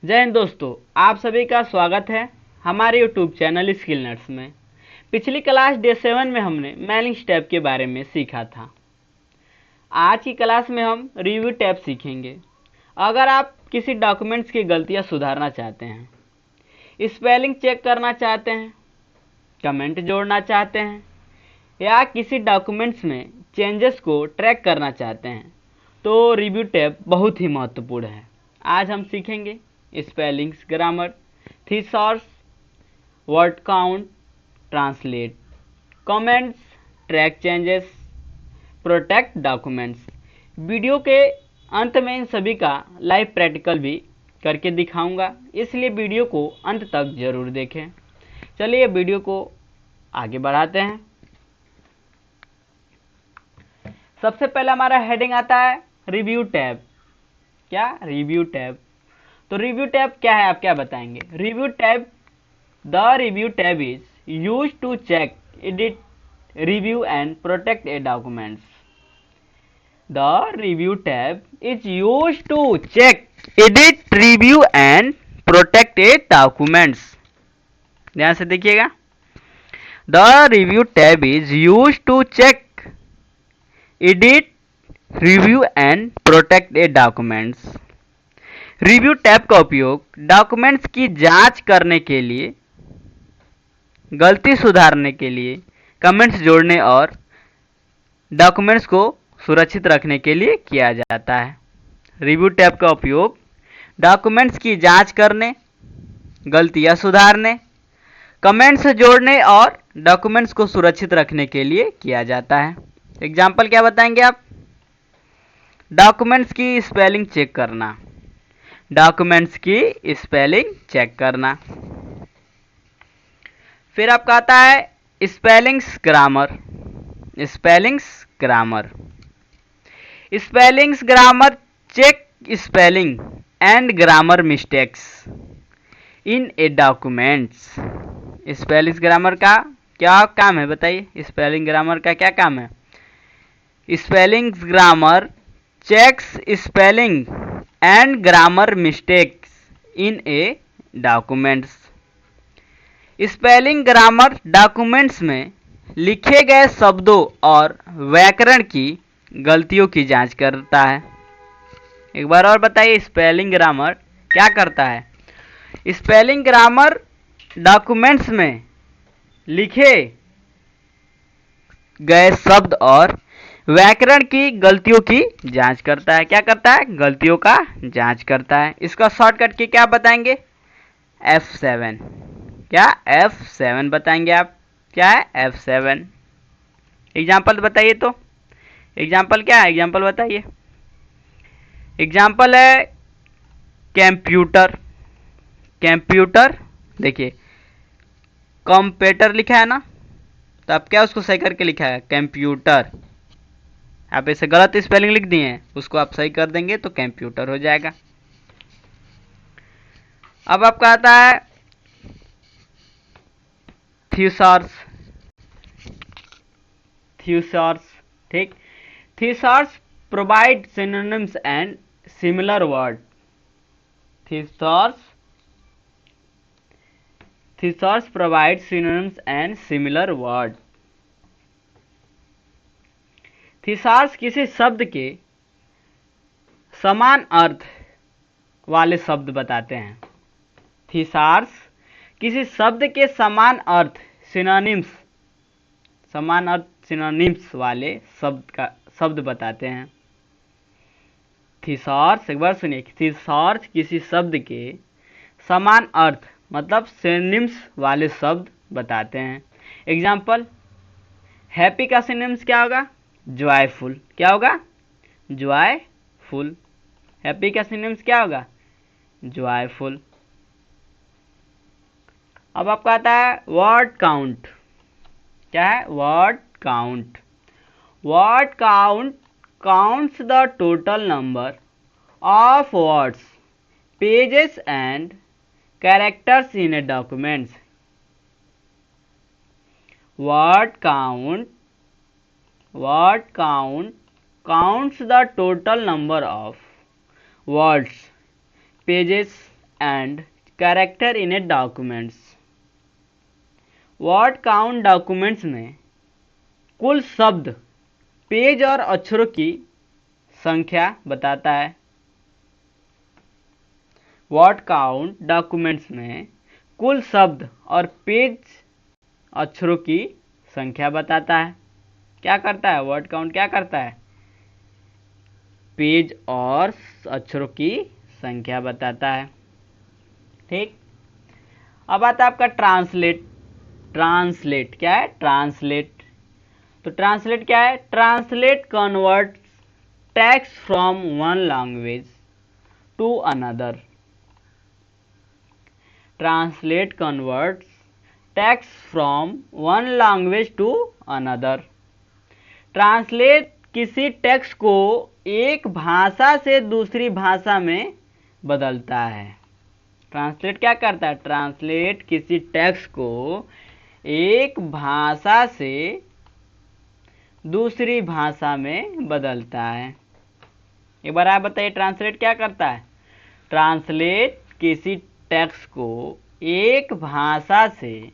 जय हिंद दोस्तों, आप सभी का स्वागत है हमारे यूट्यूब चैनल स्किल नर्स में। पिछली क्लास डे 7 में हमने मेलिंग टैब के बारे में सीखा था। आज की क्लास में हम रिव्यू टैब सीखेंगे। अगर आप किसी डॉक्यूमेंट्स की गलतियां सुधारना चाहते हैं, स्पेलिंग चेक करना चाहते हैं, कमेंट जोड़ना चाहते हैं या किसी डॉक्यूमेंट्स में चेंजेस को ट्रैक करना चाहते हैं तो रिव्यू टैब बहुत ही महत्वपूर्ण है। आज हम सीखेंगे spellings, grammar, thesaurus, word count, translate, comments, track changes, protect documents. Video के अंत में इन सभी का लाइव प्रैक्टिकल भी करके दिखाऊंगा, इसलिए वीडियो को अंत तक जरूर देखें। चलिए वीडियो को आगे बढ़ाते हैं। सबसे पहले हमारा हेडिंग आता है रिव्यू टैब। क्या? Review tab. तो रिव्यू टैब क्या है, आप क्या बताएंगे? Review tab, the review tab is use to check, edit, review and protect a documents. The review tab is use to check, edit, review and protect a documents. ध्यान से देखिएगा। The review tab is use to check, edit, review and protect a documents. Review tab का उपयोग documents की जांच करने के लिए, गलती सुधारने के लिए, कमेंट्स जोड़ने और डॉक्यूमेंट्स को सुरक्षित रखने के लिए किया जाता है। रिव्यू टैब का उपयोग डॉक्यूमेंट्स की जांच करने, गलतियां सुधारने, कमेंट्स जोड़ने और डॉक्यूमेंट्स को सुरक्षित रखने के लिए किया जाता है। एग्जाम्पल क्या बताएंगे आप? डॉक्यूमेंट्स की स्पेलिंग चेक करना, डॉक्यूमेंट्स की स्पेलिंग चेक करना। फिर आपका आता है spellings grammar. Spellings grammar, spellings grammar check spelling and grammar mistakes in a documents. Spellings grammar का क्या काम है बताइए? स्पेलिंग ग्रामर का क्या काम है? Spellings grammar checks spelling and grammar mistakes in a documents. Spelling grammar documents में लिखे गए शब्दों और व्याकरण की गलतियों की जांच करता है। एक बार और बताइए, स्पेलिंग ग्रामर क्या करता है? स्पेलिंग ग्रामर डॉक्यूमेंट्स में लिखे गए शब्द और व्याकरण की गलतियों की जांच करता है। क्या करता है? गलतियों का जांच करता है। इसका शॉर्टकट की क्या बताएंगे? F7। क्या? F7 बताएंगे आप। क्या है? F7। एग्जाम्पल बताइए तो। एग्जाम्पल क्या है? एग्जाम्पल बताइए। एग्जाम्पल है कंप्यूटर। कंप्यूटर, देखिए कंप्यूटर लिखा है ना, तो आप क्या उसको सही करके लिखा है? कंप्यूटर। आप ऐसे गलत स्पेलिंग लिख दिए हैं, उसको आप सही कर देंगे तो कंप्यूटर हो जाएगा। अब आपका आता है थिसॉर्स। थिसॉर्स, ठीक। Thesaurus provide synonyms and similar word. Thesaurus provide synonyms and similar word. Thesaurus किसी शब्द के समान अर्थ वाले शब्द बताते हैं। थिसॉर्स किसी शब्द के समान अर्थ, सिनोनिम्स, समान अर्थ सिनोनिम्स वाले शब्द बताते हैं। थिसॉर्स, एक बार सुनिए, थिसॉर्स किसी शब्द के समान अर्थ मतलब सिनोनिम्स वाले शब्द बताते हैं। एग्जाम्पल, हैप्पी का सिनोनिम्स क्या होगा? जॉयफुल। क्या होगा? जॉयफुल। हैप्पी का सिनोनिम्स क्या होगा? जॉयफुल। अब आपका आता है वर्ड काउंट। क्या है? Word count. Word count counts the total number of words, pages and characters in a documents. Word count counts the total number of words, pages and character in a documents. Word count documents में कुल शब्द, page और अक्षरों की संख्या बताता है। Word count documents में कुल शब्द और पेज अक्षरों की संख्या बताता है। क्या करता है वर्ड काउंट? क्या करता है? पेज और अक्षरों की संख्या बताता है। ठीक, अब आता है आपका ट्रांसलेट। ट्रांसलेट क्या है? ट्रांसलेट। तो ट्रांसलेट क्या है? Translate convert text from one language to another. Translate converts text from one language to another. Translate किसी टेक्स्ट को एक भाषा से दूसरी भाषा में बदलता है। ट्रांसलेट क्या करता है? ट्रांसलेट किसी टेक्स्ट को एक भाषा से दूसरी भाषा में बदलता है। एक बार आप बताइए, ट्रांसलेट क्या करता है? ट्रांसलेट किसी टेक्स्ट को एक भाषा से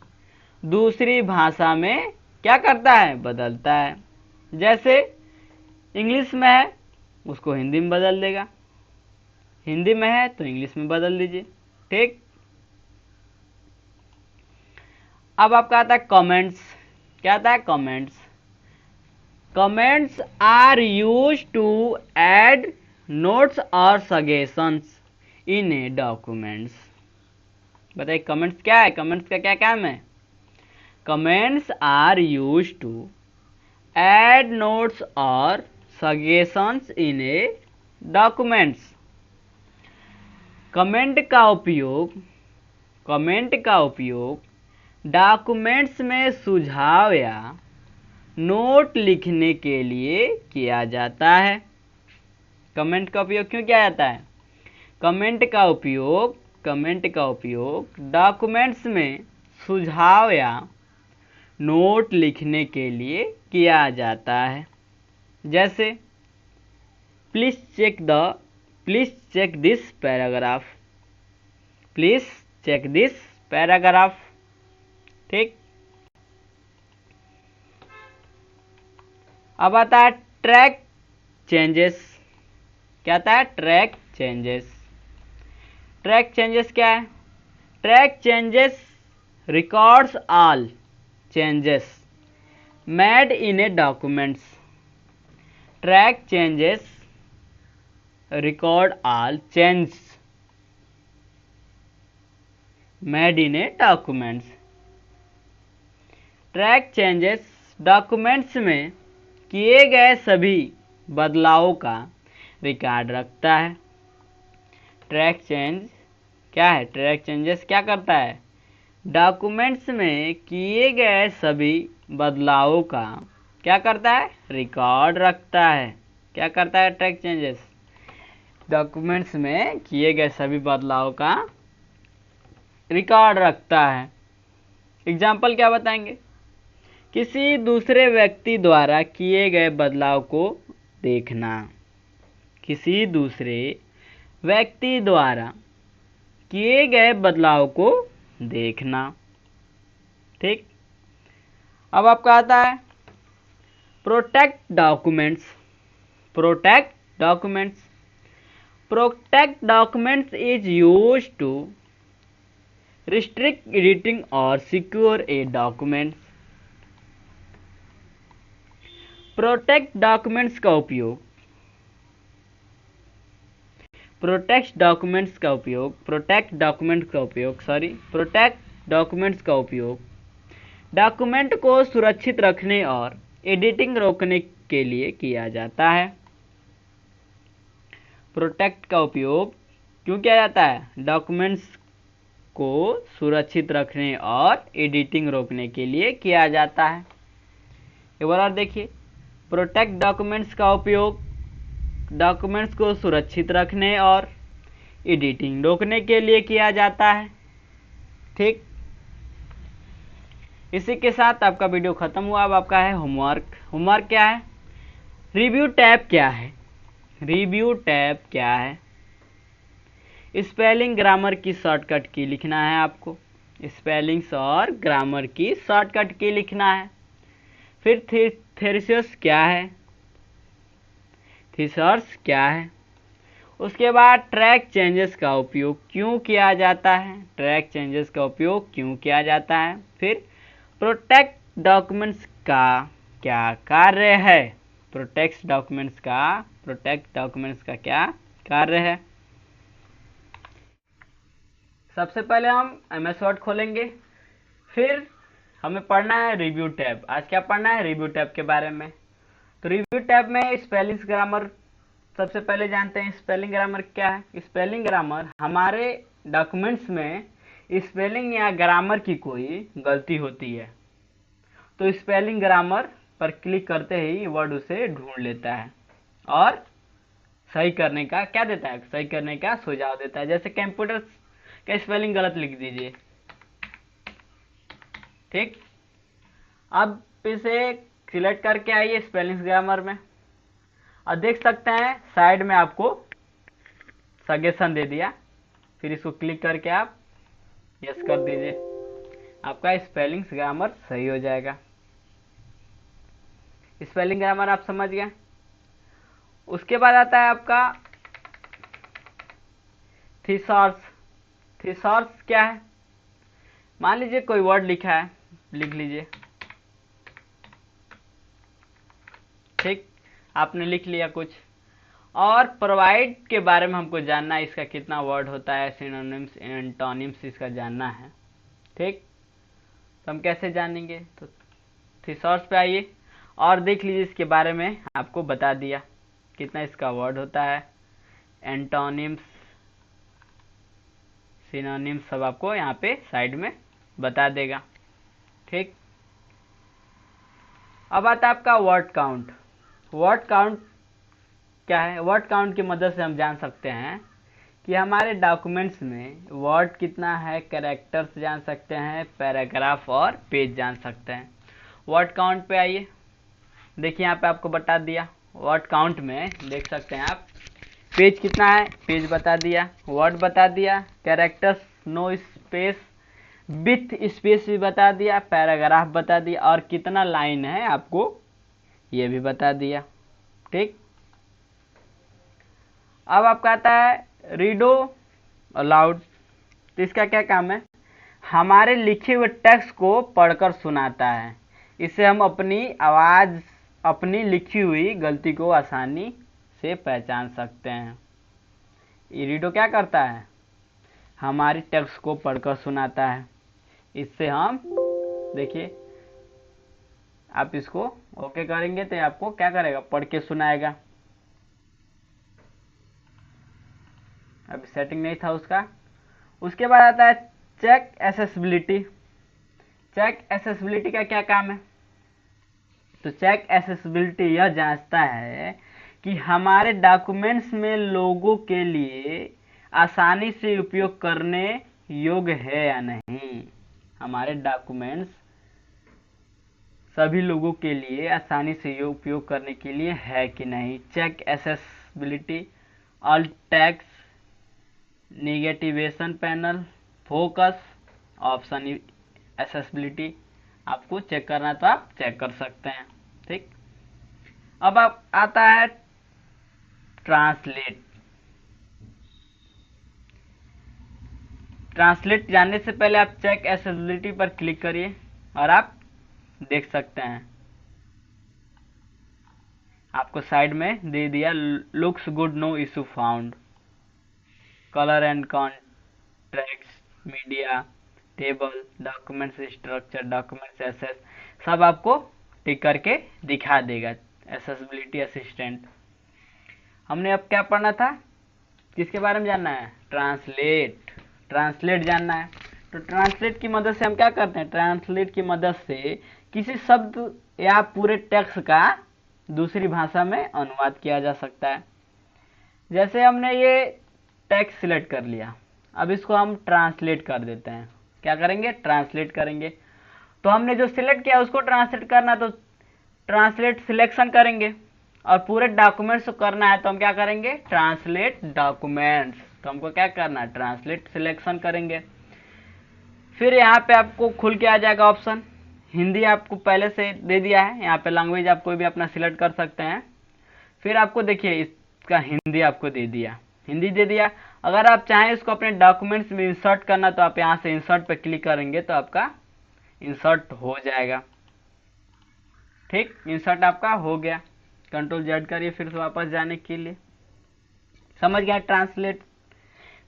दूसरी भाषा में क्या करता है? बदलता है। जैसे इंग्लिश में है उसको हिंदी में बदल देगा, हिंदी में है तो इंग्लिश में बदल दीजिए। ठीक, अब आपका आता है कमेंट्स। क्या आता है? Comments. Comments are used to add notes और सजेशंस इन ए डॉक्यूमेंट्स। बताइए कमेंट्स क्या है? कमेंट्स का क्या काम है? Comments are used to add notes और suggestions in a documents. Comment का उपयोग डॉक्यूमेंट्स में सुझाव या नोट लिखने के लिए किया जाता है। कमेंट का उपयोग क्यों किया जाता है? कमेंट का उपयोग डॉक्यूमेंट्स में सुझाव या नोट लिखने के लिए किया जाता है। जैसे please check this paragraph. Please check this paragraph. ठीक, अब आता है ट्रैक चेंजेस। क्या आता है? Track changes. ट्रैक चेंजेस क्या है? Track changes records all changes made in a documents. Track changes record all changes made in a documents. Track changes documents में किए गए सभी बदलावों का रिकॉर्ड रखता है। ट्रैक चेंज क्या है? ट्रैक चेंजेस क्या करता है? डॉक्यूमेंट्स में किए गए सभी बदलावों का क्या करता है? रिकॉर्ड रखता है। क्या करता है ट्रैक चेंजेस? डॉक्यूमेंट्स में किए गए सभी बदलावों का रिकॉर्ड रखता है। एग्जाम्पल क्या बताएंगे? किसी दूसरे व्यक्ति द्वारा किए गए बदलाव को देखना। किसी दूसरे व्यक्ति द्वारा किए गए बदलाव को देखना। ठीक, अब आपका आता है protect documents. Protect documents. Protect documents is used to restrict editing और secure a documents. Protect documents का उपयोग प्रोटेक्ट डॉक्यूमेंट्स का उपयोग डॉक्यूमेंट को सुरक्षित रखने और एडिटिंग रोकने के लिए किया जाता है। प्रोटेक्ट का उपयोग क्यों किया जाता है? डॉक्यूमेंट्स को सुरक्षित रखने और एडिटिंग रोकने के लिए किया जाता है। एक बार और देखिए, प्रोटेक्ट डॉक्यूमेंट्स का उपयोग डॉक्यूमेंट्स को सुरक्षित रखने और एडिटिंग रोकने के लिए किया जाता है। ठीक, इसी के साथ आपका वीडियो खत्म हुआ। अब आपका है होमवर्क। होमवर्क क्या है? रिव्यू टैब क्या है? रिव्यू टैब क्या है? स्पेलिंग ग्रामर की शॉर्टकट की लिखना है आपको, स्पेलिंग्स और ग्रामर की शॉर्टकट की लिखना है। फिर थेसिस क्या है, थीसर्स क्या है। उसके बाद ट्रैक चेंजेस का उपयोग क्यों किया जाता है, ट्रैक चेंजेस का उपयोग क्यों किया जाता है। फिर प्रोटेक्ट डॉक्यूमेंट्स का क्या कार्य है, प्रोटेक्ट डॉक्यूमेंट्स का क्या कार्य है। सबसे पहले हम MS वर्ड खोलेंगे, फिर हमें पढ़ना है रिव्यू टैब। आज क्या पढ़ना है, रिव्यू टैब के बारे में। तो रिव्यू टैब में स्पेलिंग ग्रामर सबसे पहले जानते हैं। स्पेलिंग ग्रामर क्या है, स्पेलिंग ग्रामर हमारे डॉक्यूमेंट्स में स्पेलिंग या ग्रामर की कोई गलती होती है तो स्पेलिंग ग्रामर पर क्लिक करते ही वर्ड उसे ढूंढ लेता है और सही करने का क्या देता है, सही करने का सुझाव देता है। जैसे कंप्यूटर का स्पेलिंग गलत लिख दीजिए, ठीक। अब इसे सिलेक्ट करके आइए स्पेलिंग ग्रामर में और देख सकते हैं साइड में आपको सजेशन दे दिया। फिर इसको क्लिक करके आप यस कर दीजिए, आपका स्पेलिंग ग्रामर सही हो जाएगा। स्पेलिंग ग्रामर आप समझ गए। उसके बाद आता है आपका थीसॉर्स। थीसॉर्स क्या है, मान लीजिए कोई वर्ड लिखा है, लिख लीजिए, ठीक। आपने लिख लिया कुछ और प्रोवाइड के बारे में हमको जानना है, इसका कितना वर्ड होता है, सिनोनिम्स एंटोनिम्स इसका जानना है, ठीक। तो हम कैसे जानेंगे, तो थीसॉर्स पे आइए और देख लीजिए इसके बारे में आपको बता दिया कितना इसका वर्ड होता है, एंटोनिम्स सिनोनिम्स सब आपको यहाँ पे साइड में बता देगा, ठीक। अब आता है आपका वर्ड काउंट। वर्ड काउंट क्या है, वर्ड काउंट की मदद से हम जान सकते हैं कि हमारे डॉक्यूमेंट्स में वर्ड कितना है, कैरेक्टर्स जान सकते हैं, पैराग्राफ और पेज जान सकते हैं। वर्ड काउंट पे आइए, देखिए यहाँ पे आपको बता दिया। वर्ड काउंट में देख सकते हैं आप पेज कितना है, पेज बता दिया, वर्ड बता दिया, characters no space with space भी बता दिया, पैराग्राफ बता दिया और कितना लाइन है आपको ये भी बता दिया, ठीक। अब आपका आता है रीडो अलाउड। तो इसका क्या काम है, हमारे लिखे हुए टेक्स्ट को पढ़कर सुनाता है। इससे हम अपनी आवाज़, अपनी लिखी हुई गलती को आसानी से पहचान सकते हैं। ये रीडो क्या करता है, हमारी टेक्स्ट को पढ़कर सुनाता है। इससे हम देखिए, आप इसको ओके करेंगे तो आपको क्या करेगा, पढ़ के सुनाएगा। अभी सेटिंग नहीं था उसका। उसके बाद आता है चेक एसेसिबिलिटी। चेक एसेसिबिलिटी का क्या काम है, तो चेक एसेसिबिलिटी यह जांचता है कि हमारे डॉक्यूमेंट्स में लोगों के लिए आसानी से उपयोग करने योग्य है या नहीं। हमारे डॉक्यूमेंट्स सभी लोगों के लिए आसानी से उपयोग करने के लिए है कि नहीं। Check accessibility, alt text, navigation panel, focus, option accessibility आपको चेक करना तो आप चेक कर सकते हैं, ठीक। अब आप आता है ट्रांसलेट। ट्रांसलेट जानने से पहले आप चेक एसेसिबिलिटी पर क्लिक करिए और आप देख सकते हैं आपको साइड में दे दिया looks good no issue found, colour and contracts, media, table, documents structure, documents access सब आपको टिक करके दिखा देगा। Accessibility assistant. हमने अब क्या पढ़ना था, किसके बारे में जानना है, ट्रांसलेट। ट्रांसलेट जानना है। तो ट्रांसलेट की मदद से हम क्या करते हैं, ट्रांसलेट की मदद से किसी शब्द या पूरे टेक्स्ट का दूसरी भाषा में अनुवाद किया जा सकता है। जैसे हमने ये टेक्स्ट सिलेक्ट कर लिया, अब इसको हम ट्रांसलेट कर देते हैं। क्या करेंगे, ट्रांसलेट करेंगे। तो हमने जो सिलेक्ट किया उसको ट्रांसलेट करना, तो ट्रांसलेट सिलेक्शन करेंगे और पूरे डॉक्यूमेंट्स को करना है तो हम क्या करेंगे, ट्रांसलेट डॉक्यूमेंट्स। तो हमको क्या करना है, ट्रांसलेट सिलेक्शन करेंगे। फिर यहाँ पे आपको खुल के आ जाएगा ऑप्शन, हिंदी आपको पहले से दे दिया है, यहाँ पे लैंग्वेज आप कोई भी अपना सिलेक्ट कर सकते हैं। फिर आपको देखिए इसका हिंदी आपको दे दिया, हिंदी दे दिया। अगर आप चाहें इसको अपने डॉक्यूमेंट्स में इंसर्ट करना तो आप यहाँ से इंसर्ट पे क्लिक करेंगे तो आपका इंसर्ट हो जाएगा। ठीक, इंसर्ट आपका हो गया। कंट्रोल जेड करिए फिर से वापस जाने के लिए। समझ गया ट्रांसलेट।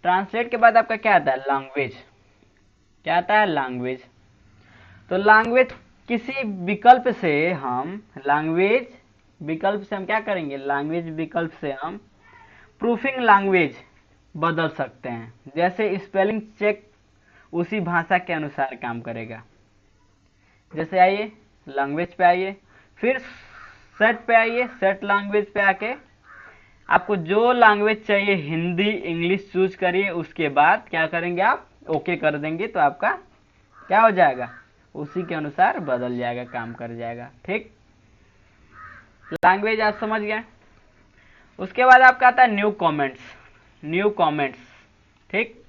ट्रांसलेट के बाद आपका क्या आता है, लैंग्वेज। क्या आता है, लैंग्वेज। तो लैंग्वेज किसी विकल्प से हम क्या करेंगे, लैंग्वेज विकल्प से हम प्रूफिंग लैंग्वेज बदल सकते हैं। जैसे स्पेलिंग चेक उसी भाषा के अनुसार काम करेगा। जैसे आइए लैंग्वेज पे आइए, फिर सेट पे आइए, सेट लैंग्वेज पे आके आपको जो लैंग्वेज चाहिए हिंदी इंग्लिश चूज करिए। उसके बाद क्या करेंगे, आप ओके कर देंगे तो आपका क्या हो जाएगा, उसी के अनुसार बदल जाएगा, काम कर जाएगा। ठीक, लैंग्वेज आप समझ गए। उसके बाद आपका आता है न्यू कमेंट्स। न्यू कमेंट्स, ठीक,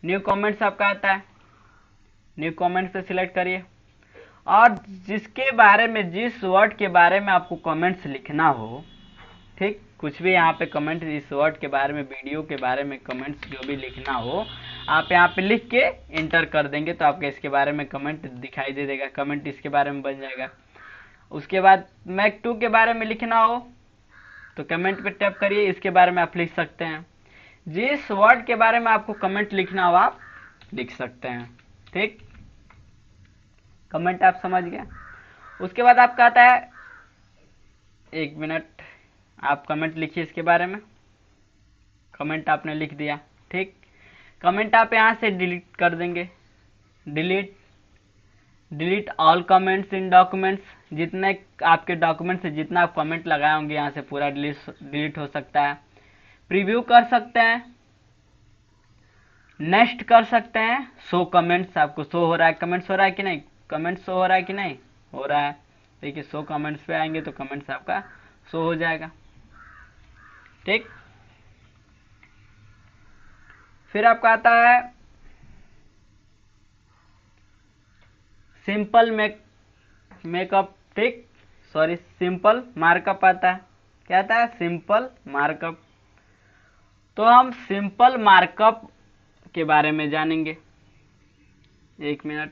न्यू कमेंट्स आपका आता है। न्यू कमेंट्स पे सिलेक्ट करिए और जिसके बारे में, जिस वर्ड के बारे में आपको कमेंट्स लिखना हो, ठीक, कुछ भी यहाँ पे कमेंट इस वर्ड के बारे में, वीडियो के बारे में कमेंट्स जो भी लिखना हो आप यहाँ पे लिख के इंटर कर देंगे तो आपके इसके बारे में कमेंट दिखाई दे देगा, कमेंट इसके बारे में बन जाएगा। उसके बाद मैक 2 के बारे में लिखना हो तो कमेंट पे टैप करिए, इसके बारे में आप लिख सकते हैं। जिस वर्ड के बारे में आपको कमेंट लिखना हो आप लिख सकते हैं। ठीक, कमेंट आप समझ गए। उसके बाद आपका आता है, एक मिनट, आप कमेंट लिखिए इसके बारे में। कमेंट आपने लिख दिया, ठीक, कमेंट आप यहाँ से डिलीट कर देंगे। Delete all comments in documents. जितने आपके डॉक्यूमेंट से जितना आप कमेंट लगाए होंगे यहाँ से पूरा डिलीट हो सकता है। प्रीव्यू कर सकते हैं, नेक्स्ट कर सकते हैं, शो कमेंट्स। आपको शो हो रहा है, कमेंट्स हो रहा है कि नहीं, कमेंट्स शो हो रहा है कि नहीं, हो रहा है। देखिए शो कमेंट्स पे आएंगे तो कमेंट्स आपका शो हो जाएगा। ठीक, फिर आपका आता है सिंपल मेकअप। ठीक, सॉरी, सिंपल मार्कअप आता है। क्या आता है, सिंपल मार्कअप। तो हम सिंपल मार्कअप के बारे में जानेंगे। एक मिनट,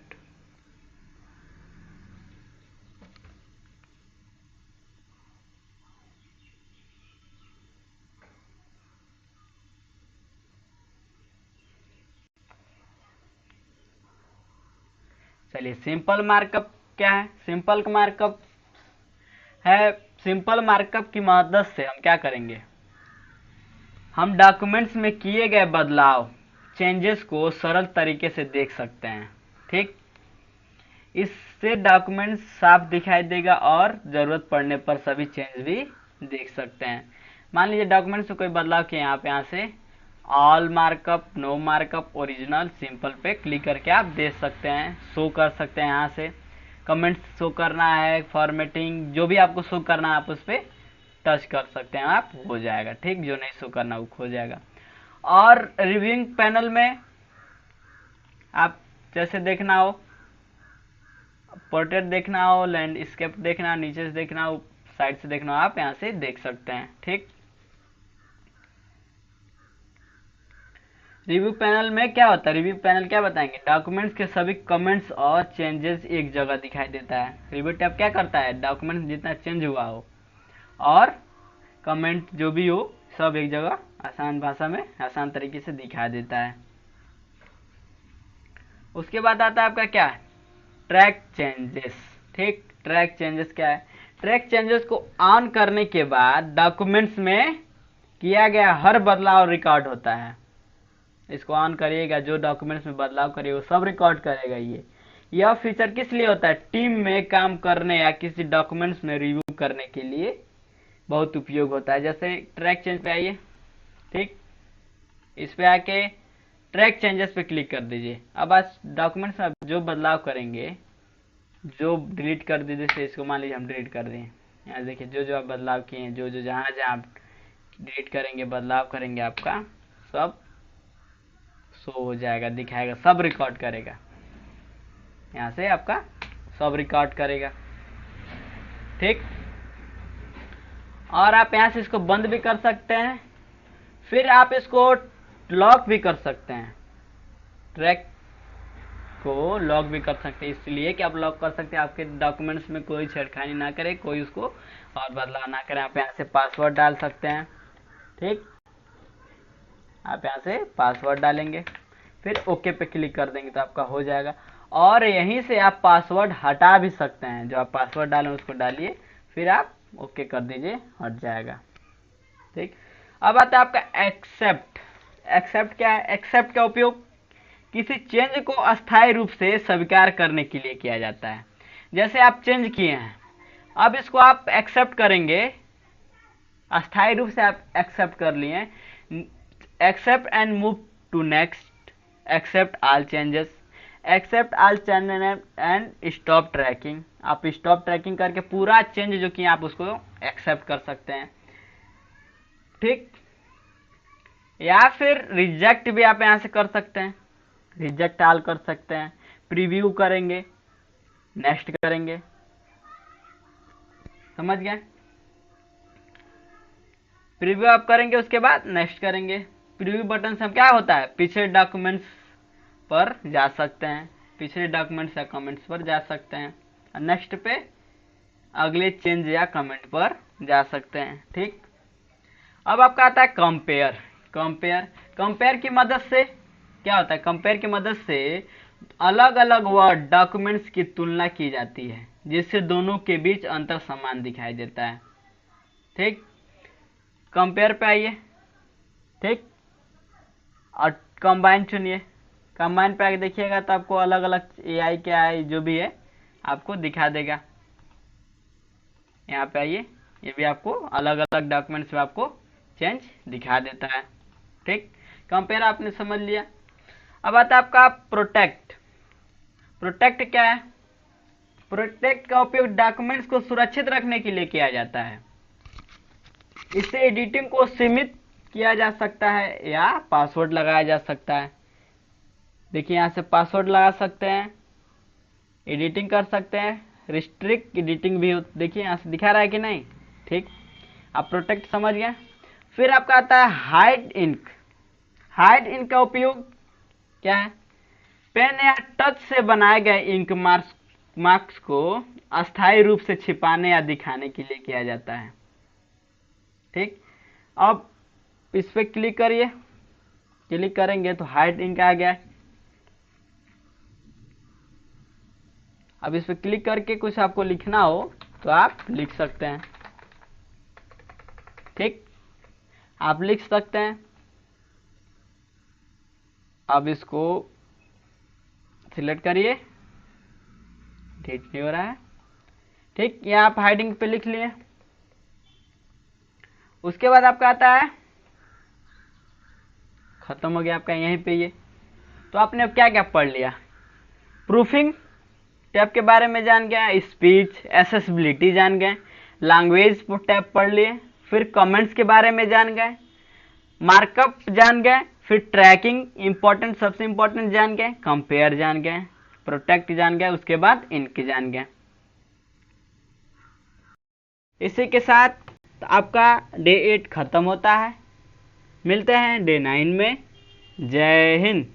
चलिए सिंपल मार्कअप क्या है। सिंपल मार्कअप है, सिंपल मार्कअप की मदद से हम क्या करेंगे, हम डॉक्यूमेंट्स में किए गए बदलाव, चेंजेस को सरल तरीके से देख सकते हैं। ठीक, इससे डॉक्यूमेंट साफ दिखाई देगा और जरूरत पड़ने पर सभी चेंज भी देख सकते हैं। मान लीजिए डॉक्यूमेंट्स में कोई बदलाव किए, यहाँ से all markup, no markup, original, simple पे क्लिक करके आप देख सकते हैं, शो कर सकते हैं। यहाँ से कमेंट्स शो करना है, फॉर्मेटिंग, जो भी आपको शो करना है आप उस पर टच कर सकते हैं, आप हो जाएगा। ठीक, जो नहीं शो करना वो खो जाएगा। और रिव्यूइंग पैनल में आप जैसे देखना हो, पोर्ट्रेट देखना हो, लैंडस्केप देखना, नीचे से देखना हो, साइड से देखना हो, आप यहाँ से देख सकते हैं। ठीक, रिव्यू पैनल में क्या होता है, रिव्यू पैनल क्या बताएंगे, डॉक्यूमेंट्स के सभी कमेंट्स और चेंजेस एक जगह दिखाई देता है। रिव्यू टैब क्या करता है, डॉक्यूमेंट्स जितना चेंज हुआ हो और कमेंट जो भी हो सब एक जगह आसान भाषा में आसान तरीके से दिखा देता है। उसके बाद आता है आपका क्या, ट्रैक चेंजेस। ठीक, ट्रैक चेंजेस क्या है, ट्रैक चेंजेस को ऑन करने के बाद डॉक्यूमेंट्स में किया गया हर बदलाव रिकॉर्ड होता है। इसको ऑन करिएगा, जो डॉक्यूमेंट्स में बदलाव करिए वो सब रिकॉर्ड करेगा। यह फीचर किस लिए होता है, टीम में काम करने या किसी डॉक्यूमेंट्स में रिव्यू करने के लिए बहुत उपयोग होता है। जैसे ट्रैक चेंज पे आइए, ठीक, इस पे आके ट्रैक चेंजेस पे क्लिक कर दीजिए। अब आज डॉक्यूमेंट्स में जो बदलाव करेंगे, जो डिलीट कर दीजिए, जैसे इसको मान लीजिए हम डिलीट कर दें। यहाँ देखिए जो जो आप बदलाव किए हैं, जो जो जहाँ जहाँ आप डिलीट करेंगे, बदलाव करेंगे, आपका सब शो हो जाएगा, दिखाएगा, सब रिकॉर्ड करेगा। यहाँ से आपका सब रिकॉर्ड करेगा, ठीक। और आप यहाँ से इसको बंद भी कर सकते हैं, फिर आप इसको लॉक भी कर सकते हैं, ट्रैक को लॉक भी कर सकते हैं, इसलिए कि आप लॉक कर सकते हैं आपके डॉक्यूमेंट्स में कोई छेड़खानी ना करे, कोई उसको और बदलाव ना करे। आप यहाँ से पासवर्ड डाल सकते हैं, ठीक। आप यहाँ से पासवर्ड डालेंगे, फिर ओके पे क्लिक कर देंगे तो आपका हो जाएगा। और यहीं से आप पासवर्ड हटा भी सकते हैं, जो आप पासवर्ड डालें उसको डालिए, फिर आप ओके कर दीजिए, हट जाएगा, ठीक। अब आता है आपका एक्सेप्ट। एक्सेप्ट क्या है? एक्सेप्ट का उपयोग किसी चेंज को अस्थायी रूप से स्वीकार करने के लिए किया जाता है। जैसे आप चेंज किए हैं, अब इसको आप एक्सेप्ट करेंगे, अस्थायी रूप से आप एक्सेप्ट कर लिए, accept and move to next, accept all changes, accept all changes and stop tracking. आप स्टॉप ट्रैकिंग करके पूरा चेंज जो किया आप उसको एक्सेप्ट कर सकते हैं, ठीक। या फिर रिजेक्ट भी आप यहां से कर सकते हैं, रिजेक्ट ऑल कर सकते हैं। प्रीव्यू करेंगे, नेक्स्ट करेंगे, समझ गए? प्रीव्यू आप करेंगे, उसके बाद नेक्स्ट करेंगे। प्रीव्यू बटन से क्या होता है, पिछले डॉक्यूमेंट्स पर जा सकते हैं, पिछले डॉक्यूमेंट्स या कमेंट्स पर जा सकते हैं, और नेक्स्ट पे अगले चेंज या कमेंट पर जा सकते हैं, ठीक। अब आपका आता है कंपेयर। कंपेयर, कंपेयर की मदद से क्या होता है, कंपेयर की मदद से अलग अलग वर्ड डॉक्यूमेंट्स की तुलना की जाती है, जिससे दोनों के बीच अंतर समान दिखाई देता है, ठीक। कंपेयर पे आइए, ठीक, और कंबाइन चुनिए। कंबाइन पे आके देखिएगा तो आपको अलग अलग AI क्या है जो भी है आपको दिखा देगा। यहाँ पे आइए, ये भी आपको अलग अलग डॉक्यूमेंट्स में आपको चेंज दिखा देता है, ठीक। कंपेयर आपने समझ लिया। अब आता है आपका प्रोटेक्ट। प्रोटेक्ट क्या है? प्रोटेक्ट का उपयोग डॉक्यूमेंट्स को सुरक्षित रखने के लिए किया जाता है। इससे एडिटिंग को सीमित किया जा सकता है या पासवर्ड लगाया जा सकता है। देखिए यहाँ से पासवर्ड लगा सकते हैं, एडिटिंग कर सकते हैं, रिस्ट्रिक्ट एडिटिंग भी, देखिए यहाँ से दिखा रहा है कि नहीं, ठीक। आप प्रोटेक्ट समझ गए। फिर आपका आता है हाइड इंक। हाइड इंक का उपयोग क्या है? पेन या टच से बनाए गए इंक मार्क्स को अस्थायी रूप से छिपाने या दिखाने के लिए किया जाता है, ठीक। अब इस पे क्लिक करिए, क्लिक करेंगे तो हाइड इंक आ गया। अब इस पे क्लिक करके कुछ आपको लिखना हो तो आप लिख सकते हैं, ठीक, आप लिख सकते हैं। अब इसको सिलेक्ट करिए, ठीक नहीं हो रहा है, ठीक। यहाँ आप हाइडिंग पे लिख लिए। उसके बाद आपका आता है, खत्म हो गया आपका यहीं पे ये। तो आपने अब क्या क्या पढ़ लिया? प्रूफिंग टैब के बारे में जान गए, स्पीच एसेसिबिलिटी जान गए, लैंग्वेज टैब पढ़ लिए, फिर कमेंट्स के बारे में जान गए, मार्कअप जान गए, फिर ट्रैकिंग इंपॉर्टेंट, सबसे इंपॉर्टेंट जान गए, कंपेयर जान गए, प्रोटेक्ट जान गए, उसके बाद इनके जान गए। इसी के साथ आपका डे 8 खत्म होता है। मिलते हैं डे 9 में। जय हिंद।